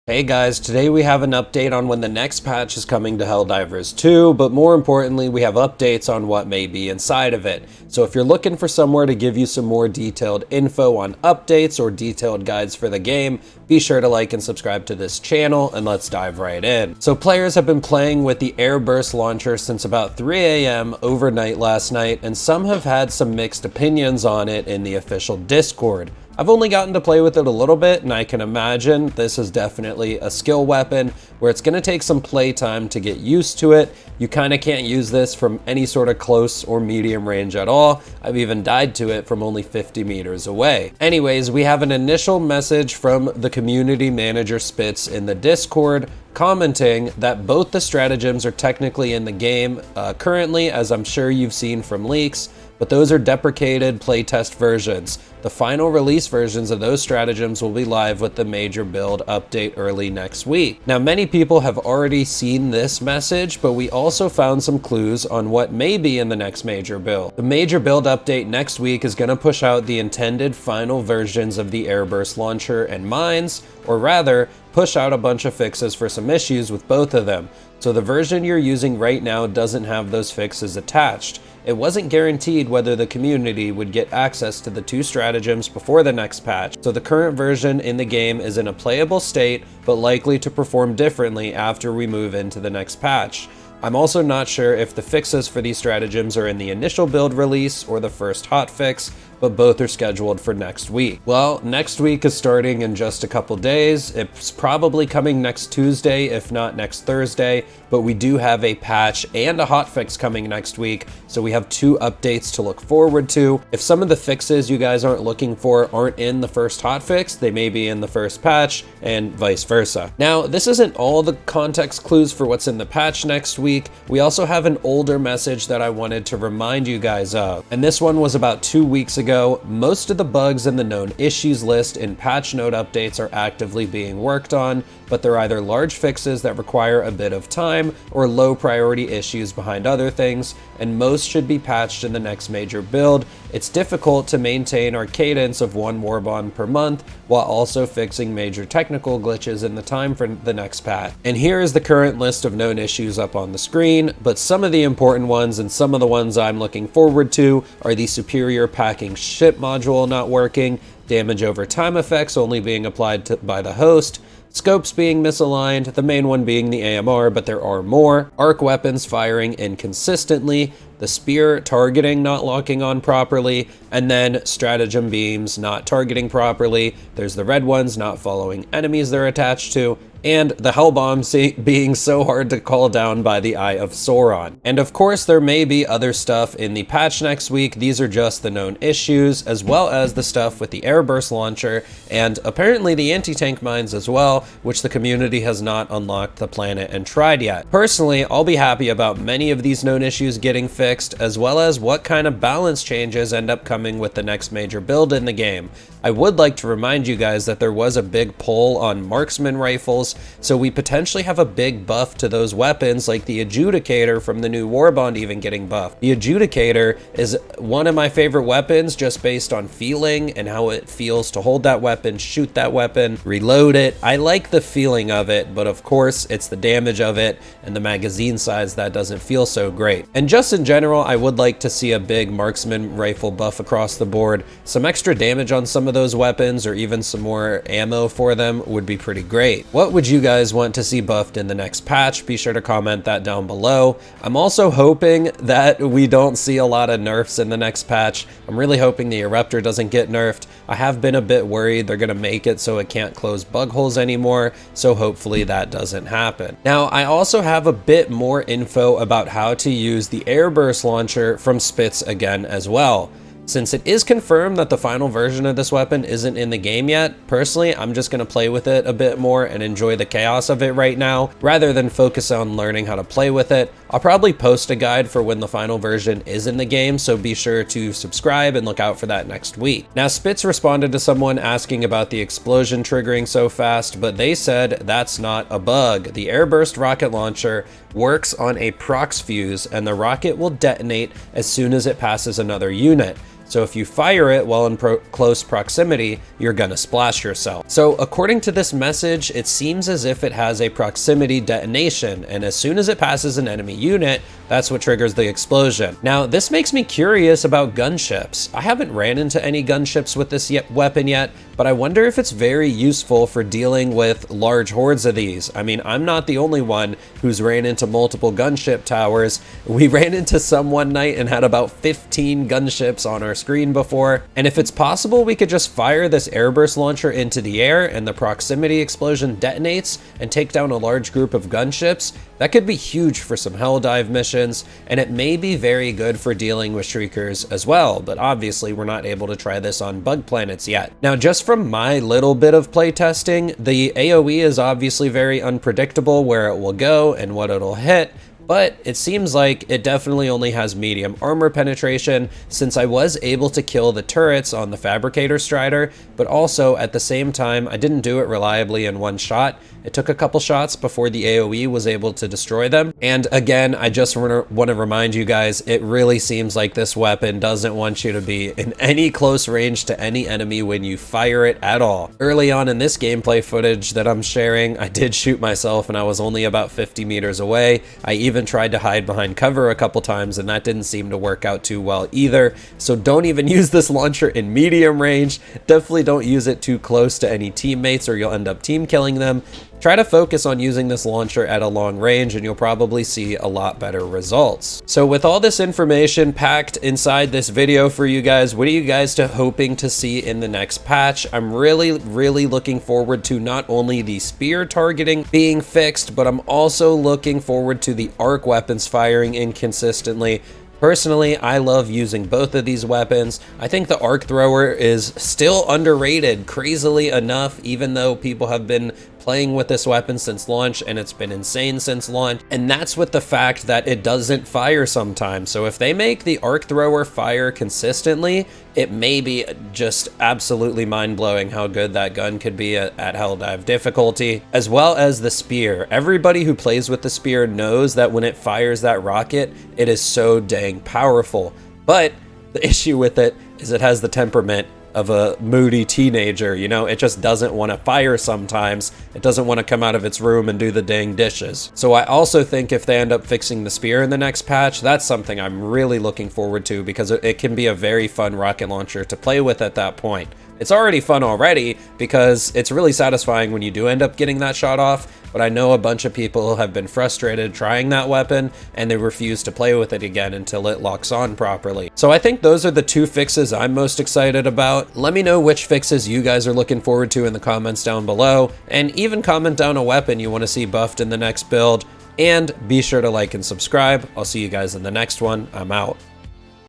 Hey guys, today we have an update on when the next patch is coming to Helldivers 2, but more importantly, we have updates on what may be inside of it. So if you're looking for somewhere to give you some more detailed info on updates or detailed guides for the game, be sure to like and subscribe to this channel, and let's dive right in. So players have been playing with the Airburst launcher since about 3 a.m. overnight last night, and some have had some mixed opinions on it in the official Discord. I've only gotten to play with it a little bit, and I can imagine this is definitely a skill weapon where it's going to take some play time to get used to it. You kind of can't use this from any sort of close or medium range at all. I've even died to it from only 50 meters away. Anyways, we have an initial message from the community manager Spitz in the Discord commenting that both the stratagems are technically in the game currently, as I'm sure you've seen from leaks, but those are deprecated playtest versions. The final release versions of those stratagems will be live with the major build update early next week. Now, many people have already seen this message, but we also found some clues on what may be in the next major build. The major build update next week is going to push out the intended final versions of the Airburst launcher and mines, or rather, push out a bunch of fixes for some issues with both of them. So the version you're using right now doesn't have those fixes attached. It wasn't guaranteed whether the community would get access to the two stratagems before the next patch, so the current version in the game is in a playable state, but likely to perform differently after we move into the next patch. I'm also not sure if the fixes for these stratagems are in the initial build release or the first hotfix, but both are scheduled for next week. Well, next week is starting in just a couple days. It's probably coming next Tuesday, if not next Thursday, but we do have a patch and a hotfix coming next week, so we have two updates to look forward to. If some of the fixes you guys aren't looking for aren't in the first hotfix, they may be in the first patch, and vice versa. Now, this isn't all the context clues for what's in the patch next week. We also have an older message that I wanted to remind you guys of, and this one was about 2 weeks ago. Most of the bugs in the known issues list in patch note updates are actively being worked on, but they're either large fixes that require a bit of time or low priority issues behind other things, and most should be patched in the next major build. It's difficult to maintain our cadence of one warbond per month while also fixing major technical glitches in the time for the next patch. And here is the current list of known issues up on the screen, but some of the important ones and some of the ones I'm looking forward to are the superior packing ship module not working, damage over time effects only being applied by the host, scopes being misaligned, the main one being the AMR, but there are more, arc weapons firing inconsistently, the spear targeting not locking on properly, and then stratagem beams not targeting properly. There's the red ones not following enemies they're attached to, and the hell bombs being so hard to call down by the Eye of Sauron. And of course, there may be other stuff in the patch next week. These are just the known issues, as well as the stuff with the Airburst launcher, and apparently the anti-tank mines as well, which the community has not unlocked the planet and tried yet. Personally, I'll be happy about many of these known issues getting fixed, as well as what kind of balance changes end up coming with the next major build in the game. I would like to remind you guys that there was a big pull on marksman rifles, so we potentially have a big buff to those weapons, like the Adjudicator from the new Warbond even getting buffed. The Adjudicator is one of my favorite weapons just based on feeling and how it feels to hold that weapon, shoot that weapon, reload it. I like the feeling of it, but of course it's the damage of it and the magazine size that doesn't feel so great. And just in general, I would like to see a big marksman rifle buff across the board. Some extra damage on some of those weapons, or even some more ammo for them, would be pretty great. What would you guys want to see buffed in the next patch? Be sure to comment that down below. I'm also hoping that we don't see a lot of nerfs in the next patch. I'm really hoping the Eruptor doesn't get nerfed. I have been a bit worried they're gonna make it so it can't close bug holes anymore, so hopefully that doesn't happen. Now, I also have a bit more info about how to use the Airburst launcher from Spitz again as well. Since it is confirmed that the final version of this weapon isn't in the game yet, personally, I'm just going to play with it a bit more and enjoy the chaos of it right now, rather than focus on learning how to play with it. I'll probably post a guide for when the final version is in the game, so be sure to subscribe and look out for that next week. Now, Spitz responded to someone asking about the explosion triggering so fast, but they said that's not a bug. The Airburst rocket launcher works on a prox fuse, and the rocket will detonate as soon as it passes another unit. So if you fire it while in close proximity, you're gonna splash yourself. So according to this message, it seems as if it has a proximity detonation, and as soon as it passes an enemy unit, that's what triggers the explosion. Now, this makes me curious about gunships. I haven't ran into any gunships with this weapon yet, but I wonder if it's very useful for dealing with large hordes of these. I mean, I'm not the only one who's ran into multiple gunship towers. We ran into some one night and had about 15 gunships on our screen before. And if it's possible, we could just fire this Airburst launcher into the air and the proximity explosion detonates and take down a large group of gunships. That could be huge for some Helldive missions, and it may be very good for dealing with Shriekers as well, but obviously we're not able to try this on bug planets yet. Now, just from my little bit of playtesting, the AoE is obviously very unpredictable where it will go and what it'll hit, but it seems like it definitely only has medium armor penetration since I was able to kill the turrets on the Fabricator Strider, but also at the same time, I didn't do it reliably in one shot. It took a couple shots before the AoE was able to destroy them. And again, I just want to remind you guys, it really seems like this weapon doesn't want you to be in any close range to any enemy when you fire it at all. Early on in this gameplay footage that I'm sharing, I did shoot myself and I was only about 50 meters away. I even tried to hide behind cover a couple times and that didn't seem to work out too well either. So don't even use this launcher in medium range. Definitely don't use it too close to any teammates or you'll end up team killing them. Try to focus on using this launcher at a long range and you'll probably see a lot better results. So with all this information packed inside this video for you guys, what are you guys hoping to see in the next patch? I'm really looking forward to not only the spear targeting being fixed, but I'm also looking forward to the arc weapons firing inconsistently. Personally, I love using both of these weapons. I think the arc thrower is still underrated, crazily enough, even though people have been playing with this weapon since launch and it's been insane since launch. And that's with the fact that it doesn't fire sometimes. So if they make the arc thrower fire consistently, it may be just absolutely mind-blowing how good that gun could be at Helldive difficulty, as well as the spear. Everybody who plays with the spear knows that when it fires that rocket, it is so dang powerful. But the issue with it is it has the temperament of a moody teenager, you know? It just doesn't want to fire sometimes. It doesn't want to come out of its room and do the dang dishes. So I also think if they end up fixing the spear in the next patch, that's something I'm really looking forward to because it can be a very fun rocket launcher to play with at that point. It's already fun already because it's really satisfying when you do end up getting that shot off, but I know a bunch of people have been frustrated trying that weapon and they refuse to play with it again until it locks on properly. So I think those are the two fixes I'm most excited about. Let me know which fixes you guys are looking forward to in the comments down below, and even comment down a weapon you want to see buffed in the next build, and be sure to like and subscribe. I'll see you guys in the next one. I'm out.